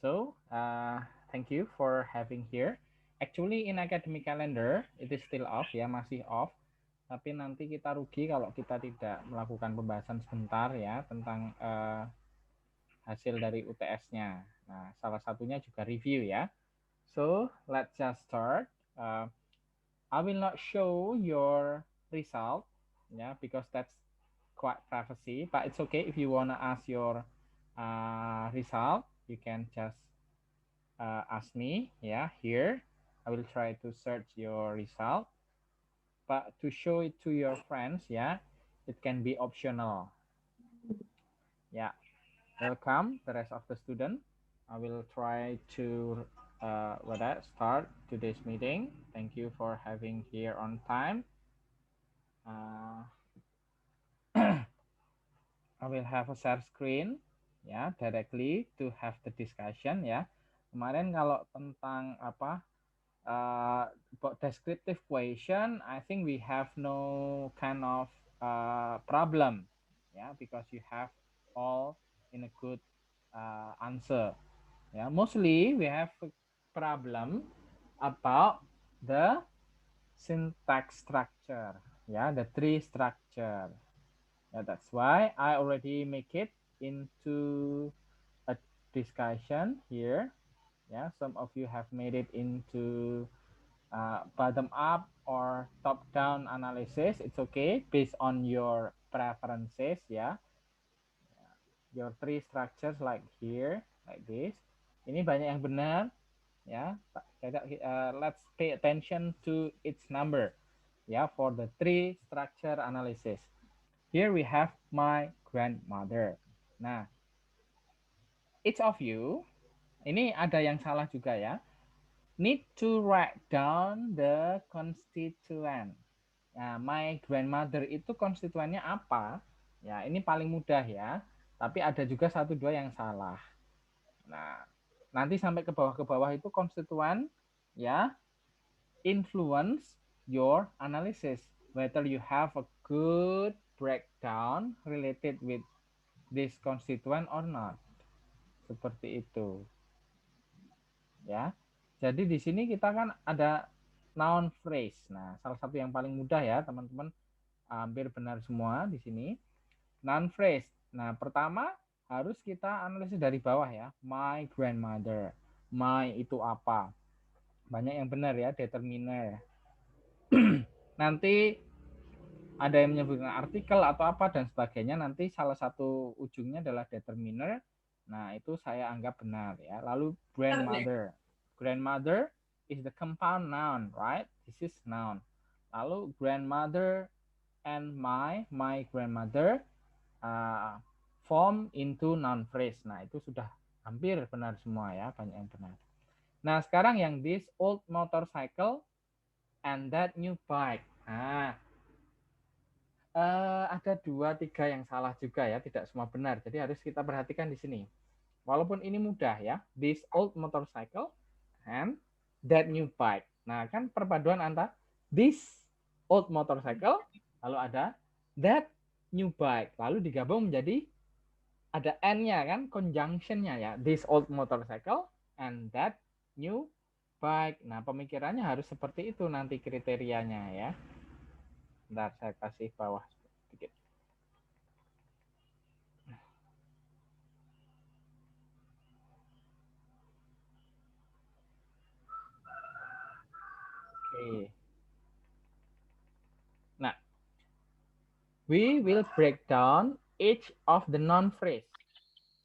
So, thank you for having here. Actually, in academic calendar, it is still off ya, masih off. Tapi nanti kita rugi kalau kita tidak melakukan pembahasan sebentar ya tentang hasil dari UTS-nya. Nah, salah satunya juga review ya. So, let's just start. I will not show your result, yeah, because that's quite privacy. But it's okay if you wanna ask your result, you can just ask me, yeah, here. I will try to search your result, but to show it to your friends, yeah, it can be optional. Yeah, welcome the rest of the student. I will try to start today's meeting. Thank you for having here on time. Uh, I will have a share screen ya directly to have the discussion ya. Kemarin kalau tentang apa descriptive question, I think we have no kind of problem ya because you have all in a good answer. Ya, mostly we have a problem about the syntax structure, ya, the tree structure. Yeah, that's why I already make it into a discussion here. Yeah, some of you have made it into bottom up or top down analysis. It's okay based on your preferences. Yeah, your three structures like here, like this. Ini banyak yang benar. Ya, let's pay attention to its number. Yeah, for the tree structure analysis. Here we have my grandmother. Nah, each of you, ini ada yang salah juga ya. Need to write down the constituent. Nah, my grandmother itu konstituennya apa? Ya, ini paling mudah ya. Tapi ada juga satu dua yang salah. Nah, nanti sampai ke bawah itu konstituen ya influence your analysis. Whether you have a good breakdown related with this constituent or not. Seperti itu. Ya. Jadi di sini kita kan ada noun phrase. Nah, salah satu yang paling mudah ya, teman-teman, hampir benar semua di sini. Noun phrase. Nah, pertama harus kita analisis dari bawah ya. My grandmother. My itu apa? Banyak yang benar ya, determiner. Nanti ada yang menyebutkan artikel atau apa dan sebagainya, nanti salah satu ujungnya adalah determiner. Nah, itu saya anggap benar ya. Lalu grandmother. Grandmother is the compound noun, right? This is noun. Lalu grandmother and my grandmother form into noun phrase. Nah, itu sudah hampir benar semua ya, banyak yang benar. Nah, sekarang yang this old motorcycle and that new bike. Nah, ada 2-3 yang salah juga ya, tidak semua benar. Jadi harus kita perhatikan di sini. Walaupun ini mudah ya, this old motorcycle and that new bike. Nah, kan perpaduan antara this old motorcycle, lalu ada that new bike, lalu digabung menjadi ada n-nya kan, conjunction-nya ya, this old motorcycle and that new bike. Nah, pemikirannya harus seperti itu nanti kriterianya ya. Bentar, saya kasih bawah sedikit. Oke. Nah, we will break down each of the noun phrase.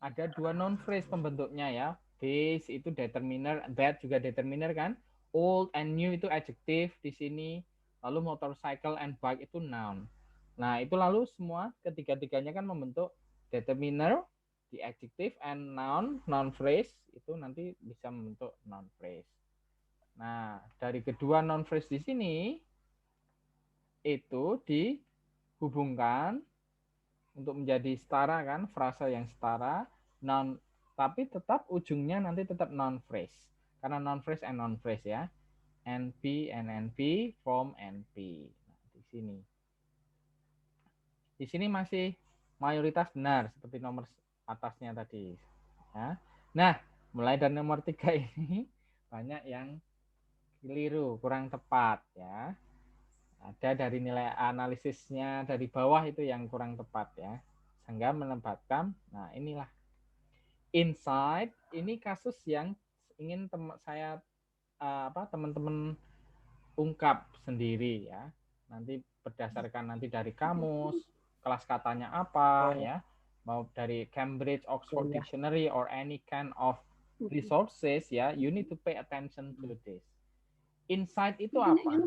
Ada 2 noun phrase pembentuknya ya. Base itu determiner, that juga determiner kan. Old and new itu adjective di sini. Lalu motorcycle and bike itu noun. Nah, itu lalu semua ketiga-tiganya kan membentuk determiner di adjective and noun phrase itu nanti bisa membentuk noun phrase. Nah, dari kedua noun phrase di sini itu dihubungkan untuk menjadi setara kan, frasa yang setara, noun, tapi tetap ujungnya nanti tetap noun phrase. Karena noun phrase and noun phrase ya. NP and NP, from NP. Nah, di sini. Di sini masih mayoritas benar seperti nomor atasnya tadi. Ya. Nah, Mulai dari nomor 3 ini banyak yang keliru, kurang tepat ya. Ada dari nilai analisisnya dari bawah itu yang kurang tepat ya. Sehingga menempatkan, nah inilah insight, ini kasus yang ingin saya teman-teman ungkap sendiri ya. Nanti berdasarkan nanti dari kamus, kelas katanya apa ya, mau dari Cambridge, Oxford Dictionary or any kind of resources ya, you need to pay attention to this. Insight itu apa?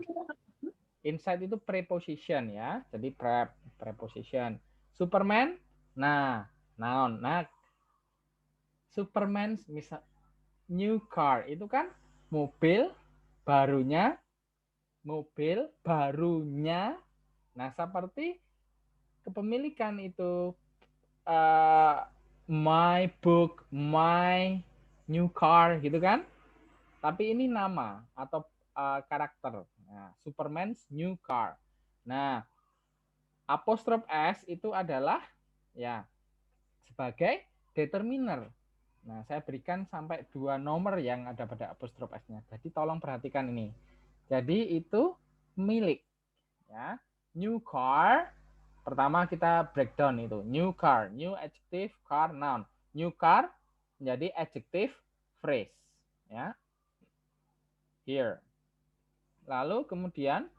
Insight itu preposition ya. Jadi preposition. Superman, nah, noun. Nah, Superman misal new car itu kan mobil barunya, Nah, seperti kepemilikan itu my book, my new car gitu kan. Tapi ini nama atau karakter. Nah, Superman's new car. Nah, apostrof S itu adalah ya sebagai determiner. Nah, saya berikan sampai 2 nomor yang ada pada apostrof S-nya. Jadi tolong perhatikan ini. Jadi itu milik ya. New car, pertama kita breakdown itu. New car, new adjective, car noun. New car menjadi adjective phrase ya. Here. Lalu kemudian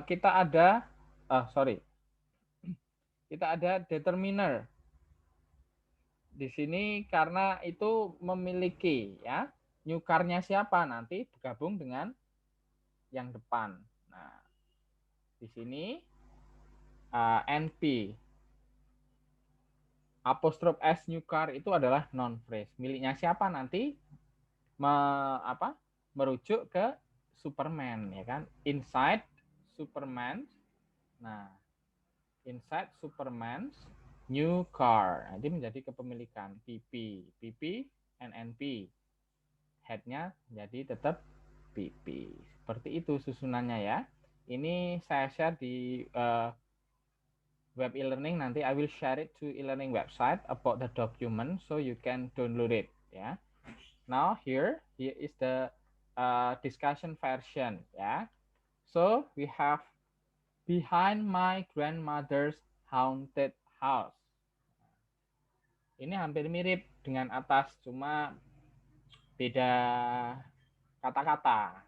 kita ada kita ada determiner. Di sini karena itu memiliki ya. New car-nya siapa nanti bergabung dengan yang depan. Nah, di sini NP apostrof S new car itu adalah non phrase. Miliknya siapa nanti merujuk ke Superman ya kan. Inside Superman. Nah, inside Superman's new car. Nanti menjadi kepemilikan PP NNP. Head-nya jadi tetap PP. Seperti itu susunannya ya. Ini saya share di web e-learning, nanti I will share it to e-learning website about the document so you can download it ya. Now here is the discussion version ya. So we have behind my grandmother's haunted house. Ini hampir mirip dengan atas, cuma beda kata-kata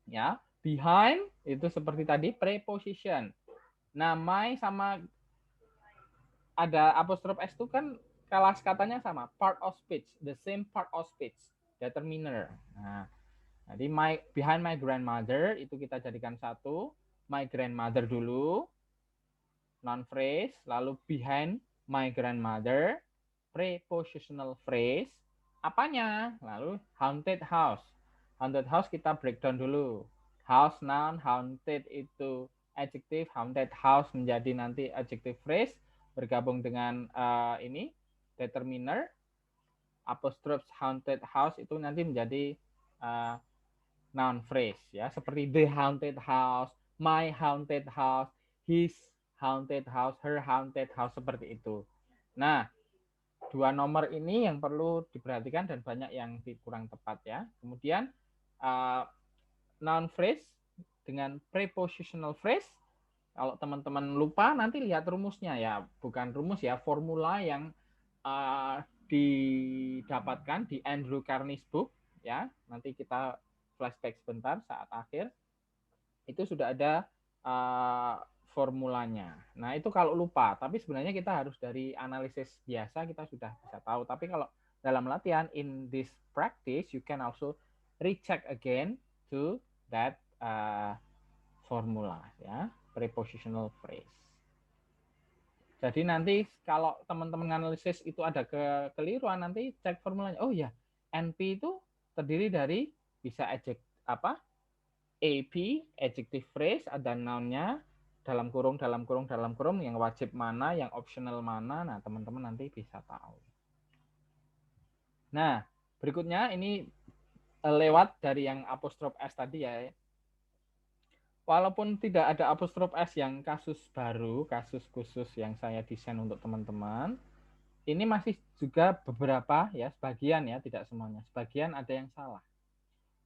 ya. Behind itu seperti tadi preposition. Nah, my sama ada apostrof S itu kan kelas katanya sama, part of speech, the same part of speech, determiner. Nah, jadi behind my grandmother itu kita jadikan satu, my grandmother dulu, non phrase, lalu behind my grandmother, prepositional phrase, apanya? Lalu haunted house. Haunted house kita breakdown dulu. House noun, haunted itu adjective, haunted house menjadi nanti adjective phrase bergabung dengan ini determiner. Apostrophe haunted house itu nanti menjadi noun phrase ya, seperti the haunted house, my haunted house, his haunted house, her haunted house, seperti itu. Nah, 2 nomor ini yang perlu diperhatikan dan banyak yang kurang tepat ya. Kemudian noun phrase dengan prepositional phrase, kalau teman-teman lupa nanti lihat rumusnya ya, bukan rumus ya, formula yang didapatkan di Andrew Carney's book ya. Nanti kita flashback sebentar saat akhir. Itu sudah ada formulanya. Nah, itu kalau lupa, tapi sebenarnya kita harus dari analisis biasa kita sudah bisa tahu. Tapi kalau dalam latihan in this practice you can also recheck again to that formula ya, prepositional phrase. Jadi nanti kalau teman-teman analisis itu ada kekeliruan, nanti cek formulanya. Oh ya, NP itu terdiri dari bisa AP, adjective phrase, ada noun-nya, dalam kurung, yang wajib mana, yang optional mana. Nah, teman-teman nanti bisa tahu. Nah, berikutnya ini lewat dari yang apostrof S tadi ya. Walaupun tidak ada apostrof S yang kasus baru, kasus khusus yang saya desain untuk teman-teman, ini masih juga beberapa ya, sebagian ya, tidak semuanya. Sebagian ada yang salah.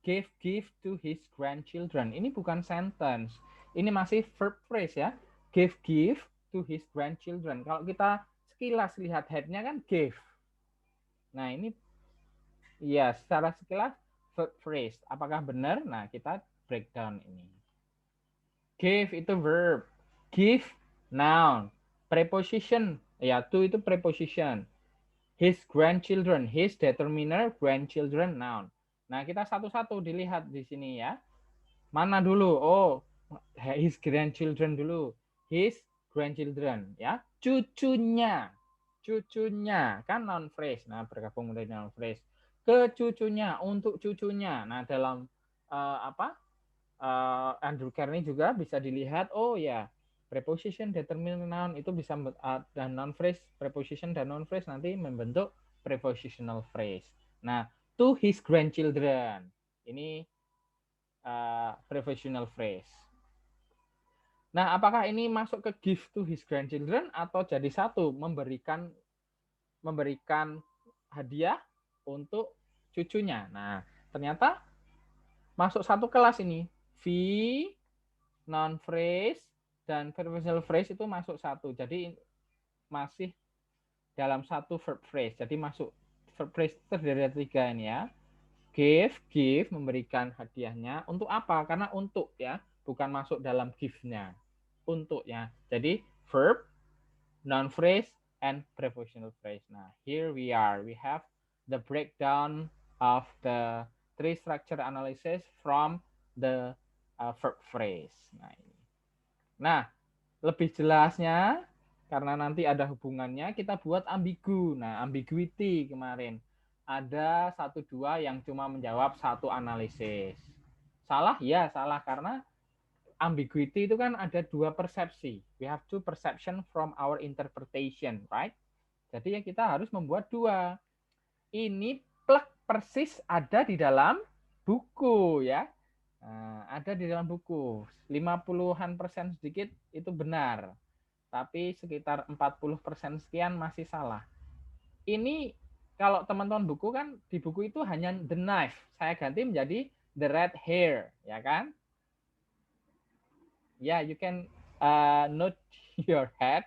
Gave gift to his grandchildren. Ini bukan sentence. Ini masih verb phrase ya. Gave gift to his grandchildren. Kalau kita sekilas lihat headnya kan gave. Nah ini ya secara sekilas verb phrase. Apakah benar? Nah kita breakdown ini. Give itu verb. Give noun. Preposition ya to itu preposition. His grandchildren, his determiner, grandchildren, noun. Nah, kita satu-satu dilihat di sini ya. Mana dulu? Oh, his grandchildren dulu. His grandchildren ya. Cucunya. Cucunya kan noun phrase. Nah, bergabung menjadi noun phrase. Ke cucunya, untuk cucunya. Nah, dalam Andrew Carney juga bisa dilihat, oh ya, preposition, determiner, noun itu bisa dan noun phrase, preposition dan noun phrase nanti membentuk prepositional phrase. Nah, to his grandchildren ini prepositional phrase. Nah, apakah ini masuk ke give to his grandchildren atau jadi satu memberikan hadiah untuk cucunya? Nah, ternyata masuk satu kelas ini. V noun phrase dan prepositional phrase itu masuk satu. Jadi masih dalam satu verb phrase. Jadi masuk verb phrase terdiri dari tiga ini ya. Give, memberikan hadiahnya. Untuk apa? Karena untuk ya, bukan masuk dalam give-nya. Untuk ya. Jadi verb, noun phrase, and prepositional phrase. Nah, here we are. We have the breakdown of the three structure analysis from the verb phrase. Nah, ini. Nah, lebih jelasnya karena nanti ada hubungannya kita buat ambigu. Nah, ambiguity kemarin ada satu dua yang cuma menjawab satu analisis. Salah? Ya, salah karena ambiguity itu kan ada dua persepsi. We have two perception from our interpretation, right? Jadi ya kita harus membuat dua. Ini plek persis ada di dalam buku ya. Nah, ada di dalam buku. 50-an% sedikit itu benar. Tapi sekitar 40% sekian masih salah. Ini kalau teman-teman buku kan di buku itu hanya the knife. Saya ganti menjadi the red hair, ya kan? Ya, yeah, you can note your head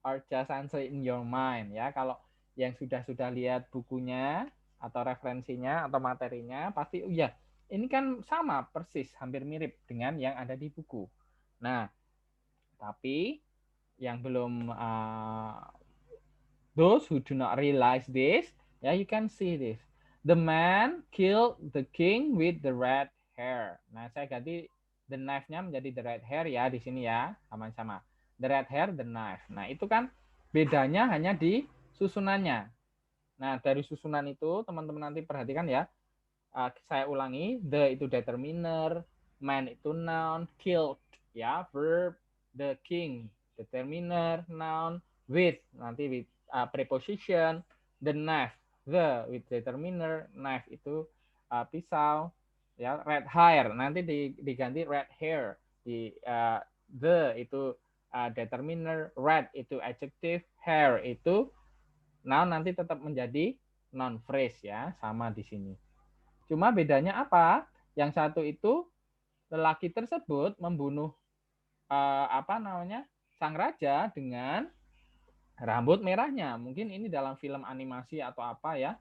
or just answer in your mind ya. Kalau yang sudah lihat bukunya atau referensinya atau materinya pasti oh ya, ini kan sama persis hampir mirip dengan yang ada di buku. Nah, tapi yang belum those who do not realize this, ya, you can see this. The man killed the king with the red hair. Nah, saya ganti the knife-nya menjadi the red hair ya di sini ya, sama-sama. The red hair, the knife. Nah, itu kan bedanya hanya di susunannya. Nah, dari susunan itu teman-teman nanti perhatikan ya. Saya ulangi, the itu determiner, man itu noun, killed ya verb, the king determiner, noun, with nanti with preposition, the knife, the with determiner, knife itu pisau, ya red hair nanti diganti red hair, di the itu determiner, red itu adjective, hair itu noun nanti tetap menjadi noun phrase ya, sama di sini. Cuma bedanya apa? Yang satu itu lelaki tersebut membunuh sang raja dengan rambut merahnya. Mungkin ini dalam film animasi atau apa ya,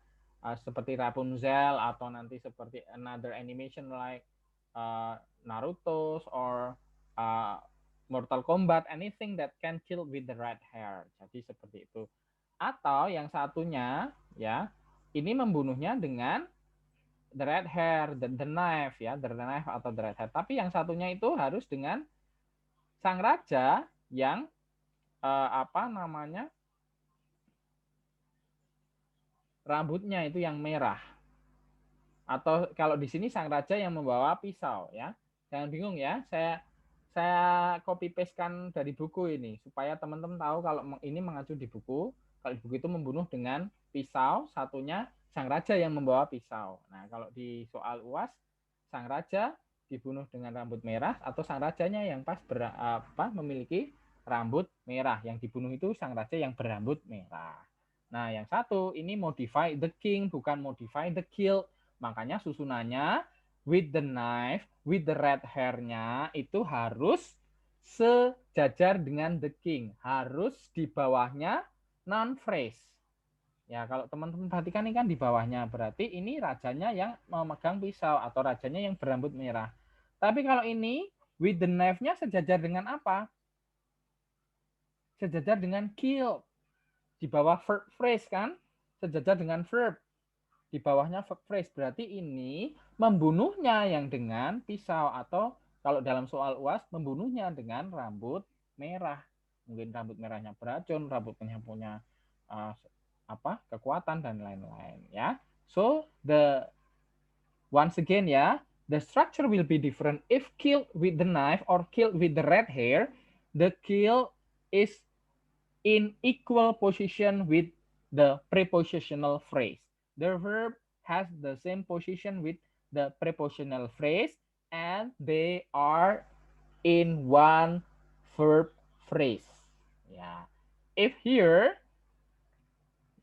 seperti Rapunzel atau nanti seperti another animation like Naruto or Mortal Kombat, anything that can kill with the red hair. Jadi seperti itu. Atau yang satunya ya, ini membunuhnya dengan the red hair, the knife ya, the knife atau the red hair. Tapi yang satunya itu harus dengan sang raja yang rambutnya itu yang merah. Atau kalau di sini sang raja yang membawa pisau ya. Jangan bingung ya, saya copy paste-kan dari buku ini supaya teman-teman tahu kalau ini mengacu di buku. Kalau di buku itu membunuh dengan pisau, satunya sang raja yang membawa pisau. Nah, kalau di soal UAS sang raja dibunuh dengan rambut merah atau sang rajanya yang pas memiliki rambut merah. Yang dibunuh itu sang raja yang berambut merah. Nah, yang satu ini modify the king, bukan modify the kill. Makanya susunannya with the knife, with the red hair-nya itu harus sejajar dengan the king. Harus di bawahnya non phrase. Ya, kalau teman-teman perhatikan ini kan di bawahnya, berarti ini rajanya yang memegang pisau atau rajanya yang berambut merah. Tapi kalau ini with the knife-nya sejajar dengan apa? Sejajar dengan kill. Di bawah verb phrase kan? Sejajar dengan verb. Di bawahnya verb phrase. Berarti ini membunuhnya yang dengan pisau atau kalau dalam soal UAS membunuhnya dengan rambut merah. Mungkin rambut merahnya beracun, rambutnya punya uh, apa kekuatan dan lain-lain ya. So the once again ya, the structure will be different if killed with the knife or killed with the red hair. The kill is in equal position with the prepositional phrase. The verb has the same position with the prepositional phrase and they are in one verb phrase. Yeah. If here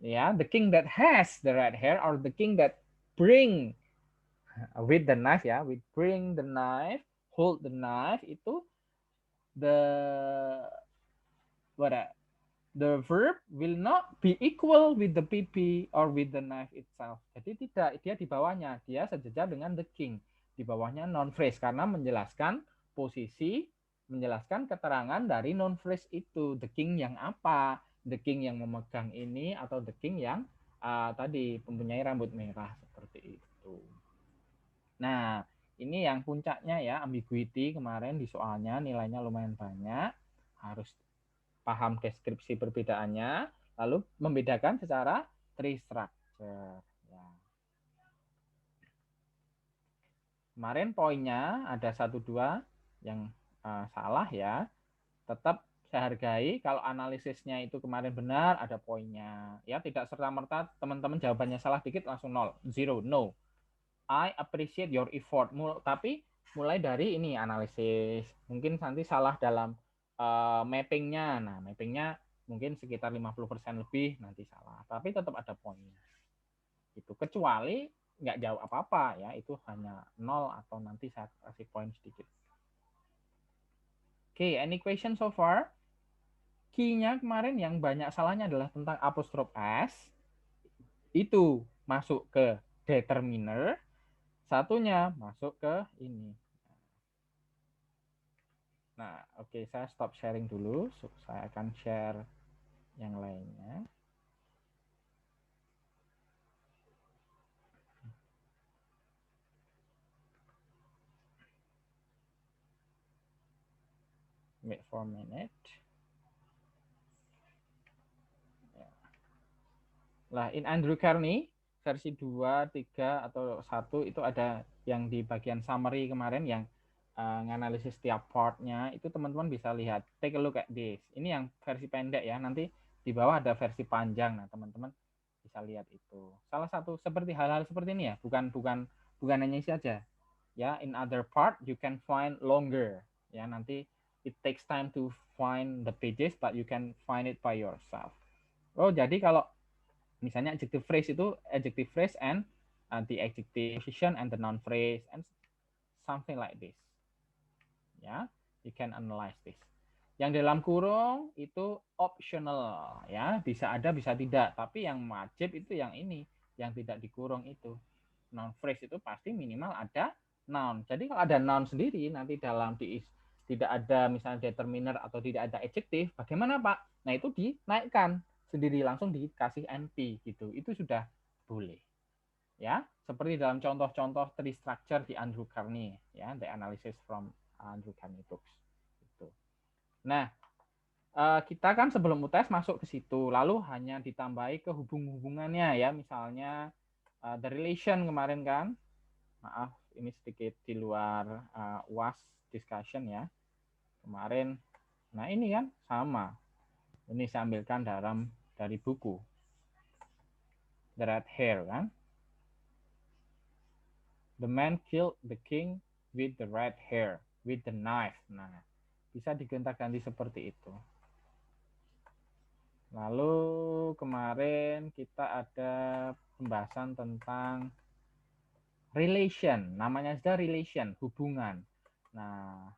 yeah, the king that has the red hair or the king that bring with the knife ya, with bring the knife, hold the knife itu the what the verb will not be equal with the PP or with the knife itself. Jadi tidak, dia di bawahnya, dia sejajar dengan the king. Di bawahnya non phrase karena menjelaskan posisi, menjelaskan keterangan dari non phrase itu. The king yang apa? The king yang memegang ini atau the king yang tadi mempunyai rambut merah seperti itu. Nah, ini yang puncaknya ya, ambiguity kemarin di soalnya nilainya lumayan banyak. Harus paham deskripsi perbedaannya, lalu membedakan secara tree structure. Ya. Kemarin poinnya ada 1-2 yang salah ya. Tetap saya hargai kalau analisisnya itu kemarin benar, ada poinnya. Ya, tidak serta-merta teman-teman jawabannya salah dikit langsung 0, 0, no. I appreciate your effort. Tapi mulai dari ini analisis. Mungkin nanti salah dalam mappingnya. Nah, mappingnya mungkin sekitar 50% lebih nanti salah. Tapi tetap ada poinnya. Itu kecuali nggak jauh apa-apa ya. Itu hanya 0 atau nanti saya kasih poin sedikit. Oke, any question so far? Key-nya kemarin yang banyak salahnya adalah tentang apostrophe S. Itu masuk ke determiner. Satunya masuk ke ini. Nah, oke, saya stop sharing dulu. Saya akan share yang lainnya. Wait for a minute. Lah, in Andrew Carney versi 2, 3 atau 1 itu ada yang di bagian summary kemarin yang nganalisis setiap partnya itu teman-teman bisa lihat. Take a look at this. Ini yang versi pendek ya. Nanti di bawah ada versi panjang. Nah, teman-teman bisa lihat itu. Salah satu seperti hal-hal seperti ini ya. Bukan hanya isi aja. Ya, in other part you can find longer. Ya, nanti it takes time to find the pages but you can find it by yourself. Oh, jadi kalau misalnya adjective phrase itu adjective phrase and the adjective position and the noun phrase and something like this. Ya, you can analyze this. Yang dalam kurung itu optional ya, bisa ada bisa tidak, tapi yang wajib itu yang ini, yang tidak dikurung itu. Noun phrase itu pasti minimal ada noun. Jadi kalau ada noun sendiri nanti dalam tidak ada misalnya determiner atau tidak ada adjective, bagaimana Pak? Nah itu dinaikkan sendiri langsung dikasih NP gitu. Itu sudah boleh. Ya, seperti dalam contoh-contoh tree structure di Andrew Carney ya, the analysis from Andrew Carney books. Itu. Nah, kita kan sebelum UTS masuk ke situ, lalu hanya ditambahi ke hubungannya ya, misalnya the relation kemarin kan, maaf ini sedikit di luar UAS discussion ya, kemarin, nah ini kan sama, ini saya ambilkan dari buku, the red hair kan, the man killed the king with the red hair, with the knife, nah bisa digonta-ganti seperti itu. Lalu kemarin kita ada pembahasan tentang relation, namanya saja relation, hubungan. Nah,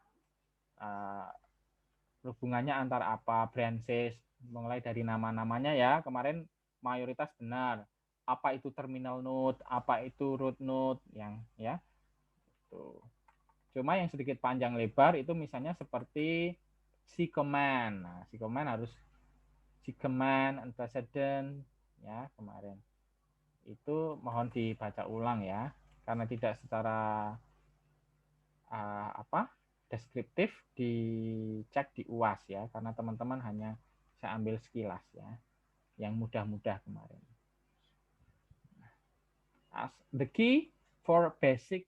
hubungannya antar apa, branches, mulai dari nama-namanya ya, kemarin mayoritas benar. Apa itu terminal node, apa itu root node, yang ya. Tuh. Cuma yang sedikit panjang lebar itu misalnya seperti si command. Nah, si command harus si command, antecedent, ya kemarin. Itu mohon dibaca ulang ya, karena tidak secara apa deskriptif dicek di UAS ya, karena teman-teman hanya saya ambil sekilas ya, yang mudah-mudah kemarin. The key for basic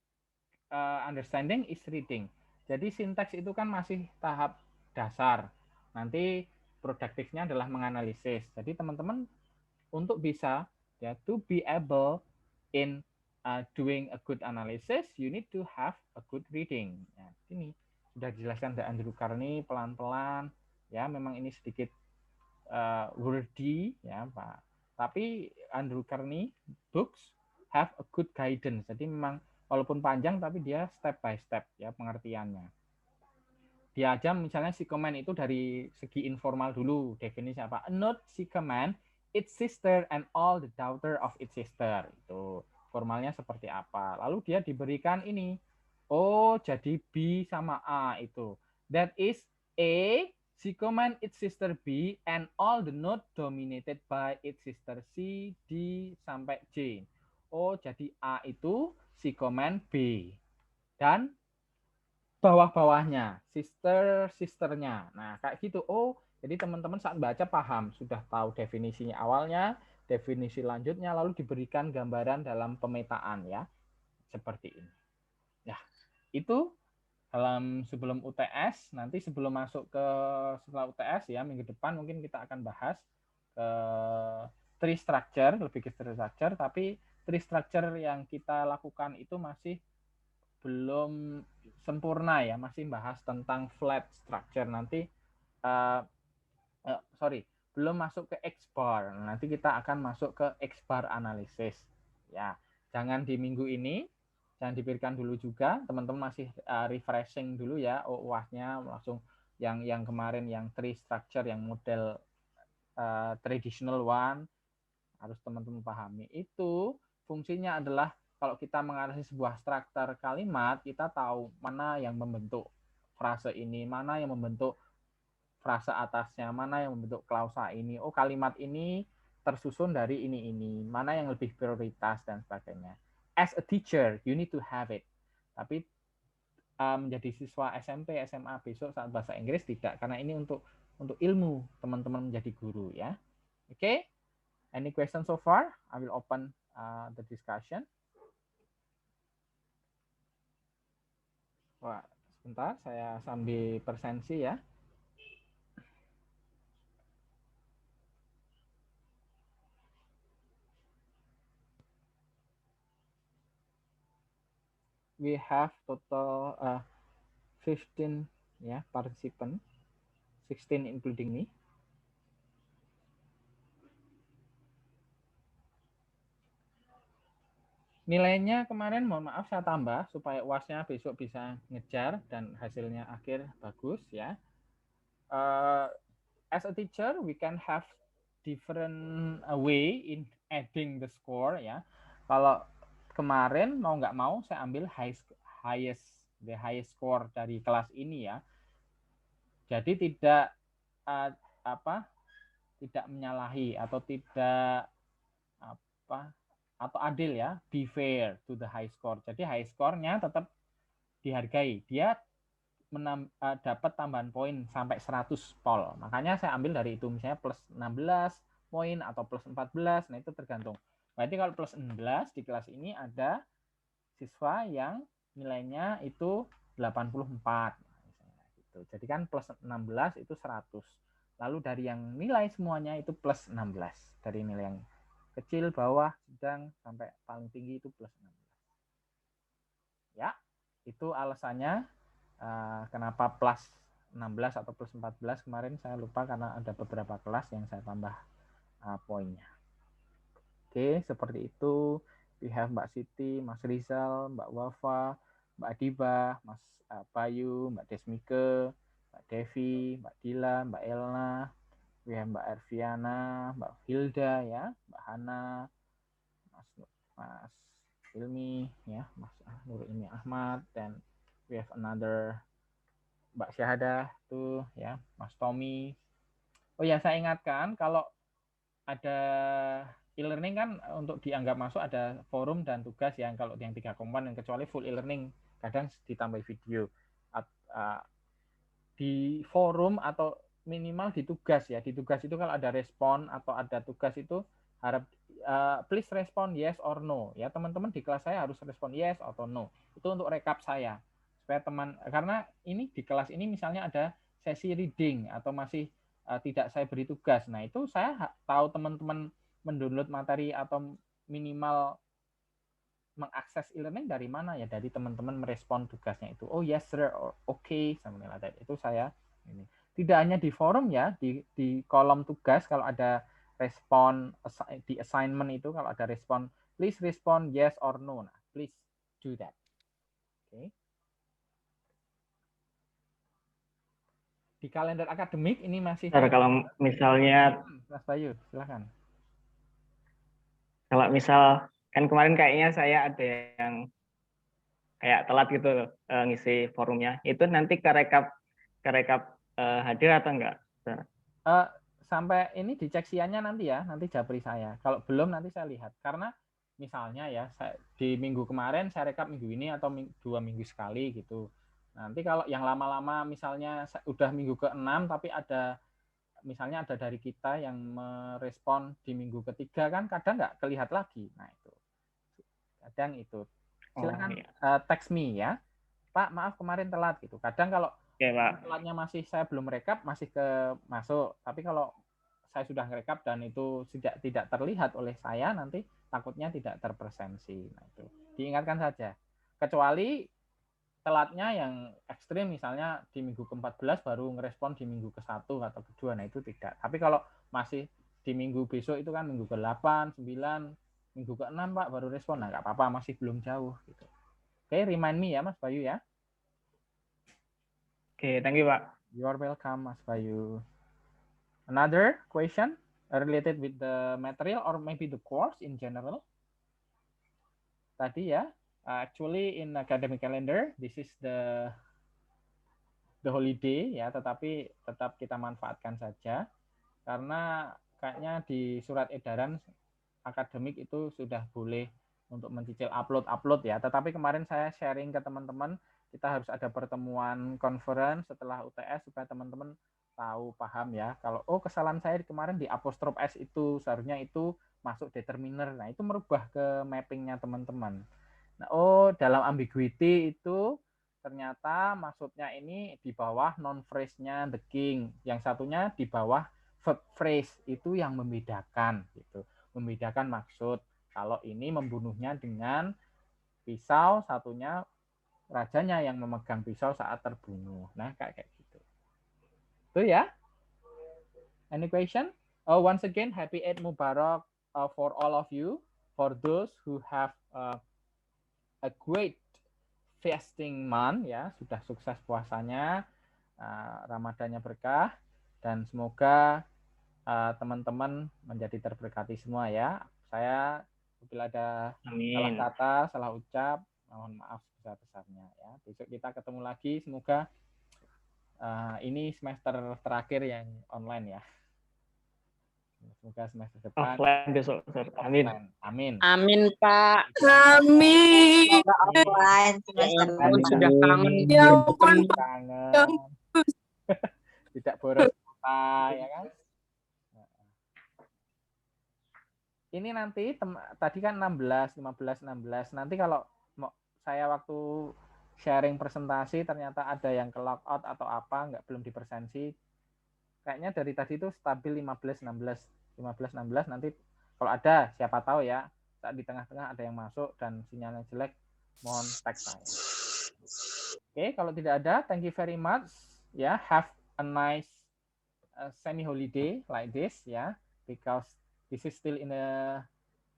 understanding is reading. Jadi sintaks itu kan masih tahap dasar. Nanti produktifnya adalah menganalisis. Jadi teman-teman untuk bisa ya to be able in doing a good analysis, you need to have a good reading. Ya, ini sudah dijelaskan dari Andrew Carney pelan-pelan. Ya, memang ini sedikit wordy ya Pak. Tapi Andrew Carney books have a good guidance. Jadi memang walaupun panjang tapi dia step by step ya pengertiannya. Dia aja misalnya si command itu dari segi informal dulu, definisi apa? A node si command its sister and all the daughter of its sister. Itu formalnya seperti apa. Lalu dia diberikan ini. Oh, jadi B sama A itu. That is A si command its sister B and all the node dominated by its sister C, D sampai J. Oh, jadi A itu si command B. Dan bawah-bawahnya, sisternya. Nah, kayak gitu. Oh, jadi teman-teman saat baca paham, sudah tahu definisinya awalnya, definisi lanjutnya, lalu diberikan gambaran dalam pemetaan ya, seperti ini. Ya, itu dalam sebelum UTS. Nanti sebelum masuk ke setelah UTS ya, minggu depan mungkin kita akan bahas ke tree structure, lebih ke tree structure, tapi tree structure yang kita lakukan itu masih belum sempurna ya, masih bahas tentang flat structure. Nanti sorry, belum masuk ke X-bar. Nanti kita akan masuk ke X-bar analysis. Ya, jangan di minggu ini, jangan dipikirkan dulu juga. Teman-teman masih refreshing dulu ya, UAS-nya langsung yang kemarin yang tree structure yang model traditional one harus teman-teman pahami. Itu fungsinya adalah kalau kita menganalisis sebuah struktur kalimat, kita tahu mana yang membentuk frase ini, mana yang membentuk frase atasnya, mana yang membentuk klausa ini. Oh, kalimat ini tersusun dari ini, mana yang lebih prioritas dan sebagainya. As a teacher, you need to have it. Tapi menjadi siswa SMP, SMA besok saat bahasa Inggris tidak, karena ini untuk ilmu teman-teman menjadi guru ya. Oke? Okay? Any question so far? I will open the discussion. Wah, sebentar saya sambil presensi ya. We have total 15 ya participant, 16 including me. Nilainya kemarin mohon maaf saya tambah supaya UASnya besok bisa ngejar dan hasilnya akhir bagus ya. As a teacher we can have different way in adding the score ya. Kalau kemarin mau nggak mau saya ambil the highest score dari kelas ini ya. Jadi tidak tidak menyalahi atau tidak atau adil ya, be fair to the high score. Jadi high score-nya tetap dihargai. Dia dapat tambahan poin sampai 100 pol. Makanya saya ambil dari itu misalnya plus 16 poin atau plus 14. Nah, itu tergantung. Berarti kalau plus 16 di kelas ini ada siswa yang nilainya itu 84 misalnya gitu. Jadi kan plus 16 itu 100. Lalu dari yang nilai semuanya itu plus 16. Dari nilai yang kecil, bawah, sedang, sampai paling tinggi itu plus 16. Ya, itu alasannya kenapa plus 16 atau plus 14 kemarin, saya lupa karena ada beberapa kelas yang saya tambah poinnya. Oke, seperti itu. We have Mbak Siti, Mas Rizal, Mbak Wafa, Mbak Adiba, Mas Bayu, Mbak Desmike, Mbak Devi, Mbak Dila, Mbak Elna, we have Mbak Erviana, Mbak Hilda ya, Mbak Hana, Mas Ilmi ya, Mas Nur Ilmi Ahmad, dan we have another Mbak Syahadah tuh ya, Mas Tommy. Oh ya, saya ingatkan kalau ada e-learning kan untuk dianggap masuk ada forum dan tugas yang kalau yang 3 komponen, kecuali full e-learning kadang ditambah video. Di forum atau minimal di tugas ya, di tugas itu kalau ada respon atau ada tugas itu harap please respon yes or no ya, teman-teman di kelas saya harus respon yes atau no, itu untuk rekap saya supaya teman, karena ini di kelas ini misalnya ada sesi reading atau masih tidak saya beri tugas, nah itu saya tahu teman-teman mendownload materi atau minimal mengakses e-learning dari mana ya, dari teman-teman merespon tugasnya itu, oh yes sir, or okay, something like that. Itu saya ini tidak hanya di forum ya, di kolom tugas kalau ada respon di assignment itu kalau ada respon, please respond yes or no, nah please do that. Okay. Di kalender akademik ini masih Kalau misalnya Mas Bayu silakan. Kalau misal kan kemarin kayaknya saya ada yang kayak telat gitu ngisi forumnya, itu nanti kerekap hadir atau enggak? Sampai ini dicek siannya nanti ya, nanti japri saya. Kalau belum nanti saya lihat. Karena misalnya ya, di minggu kemarin saya rekap minggu ini atau 2 minggu sekali gitu. Nanti kalau yang lama-lama misalnya udah minggu ke-6 tapi ada misalnya ada dari kita yang merespon di minggu ketiga kan kadang nggak kelihat lagi. Nah itu. Kadang itu. Silakan text me ya. Pak, maaf kemarin telat gitu. Kadang kalau telatnya masih saya belum rekap, masih ke masuk. Tapi kalau saya sudah ngerekap dan itu tidak terlihat oleh saya, nanti takutnya tidak terpresensi. Nah itu diingatkan saja. Kecuali telatnya yang ekstrim, misalnya di minggu ke-14 baru ngerespon di minggu ke-1 atau ke-2, nah itu tidak. Tapi kalau masih di minggu besok itu kan minggu ke-8, 9, minggu ke-6 Pak baru respon, nah nggak apa-apa, masih belum jauh gitu. Oke, remind me ya Mas Bayu ya. Oke, thank you Pak. You are welcome Mas Bayu. Another question related with the material or maybe the course in general? Tadi ya, actually in academic calendar, this is the holiday ya, tetapi tetap kita manfaatkan saja karena kayaknya di surat edaran akademik itu sudah boleh untuk mencicil upload ya. Tetapi kemarin saya sharing ke teman-teman, kita harus ada pertemuan conference setelah UTS supaya teman-teman tahu, paham ya. Kalau kesalahan saya kemarin di apostrof S itu seharusnya itu masuk determiner. Nah, itu merubah ke mappingnya teman-teman. Nah, dalam ambiguity itu ternyata maksudnya ini di bawah non phrase-nya the king, yang satunya di bawah verb phrase, itu yang membedakan gitu. Membedakan maksud. Kalau ini membunuhnya dengan pisau, satunya rajanya yang memegang pisau saat terbunuh. Nah, kayak gitu. Itu ya. Any question? Once again, happy Eid Mubarak for all of you. For those who have a great fasting month ya, sudah sukses puasanya, Ramadannya berkah, dan semoga teman-teman menjadi terberkati semua ya. Saya bila ada salah kata, salah ucap, mohon maaf sebesar-besarnya ya. Besok kita ketemu lagi, semoga ini semester terakhir yang online ya. Semoga semester depan offline besok. Amin. Amin. Amin Pak. Amin. Offline semester depan. Sudah kangen. Ya ampun. Kangen. Tidak boros kota ya kan. Ini nanti tadi kan 16, 15, 16. Nanti kalau saya waktu sharing presentasi ternyata ada yang ke log out atau apa, belum dipresensi. Kayaknya dari tadi itu stabil 15, 16. 15, 16 nanti kalau ada siapa tahu ya, saat di tengah-tengah ada yang masuk dan sinyalnya jelek, mohon tag saya. Oke, kalau tidak ada, thank you very much. yeah, have a nice semi-holiday like this, yeah, because this is still in a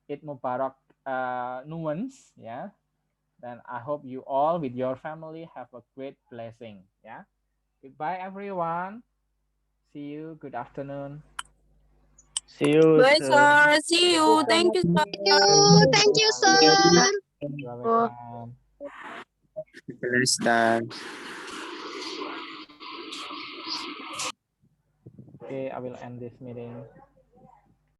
Eid Mubarak nuance, yeah. Then I hope you all with your family have a great blessing, yeah. Goodbye, everyone. See you. Good afternoon. See you Bye, soon. sir. See you. Thank you, sir. Thank you, sir. You are welcome. Understand. Okay, I will end this meeting.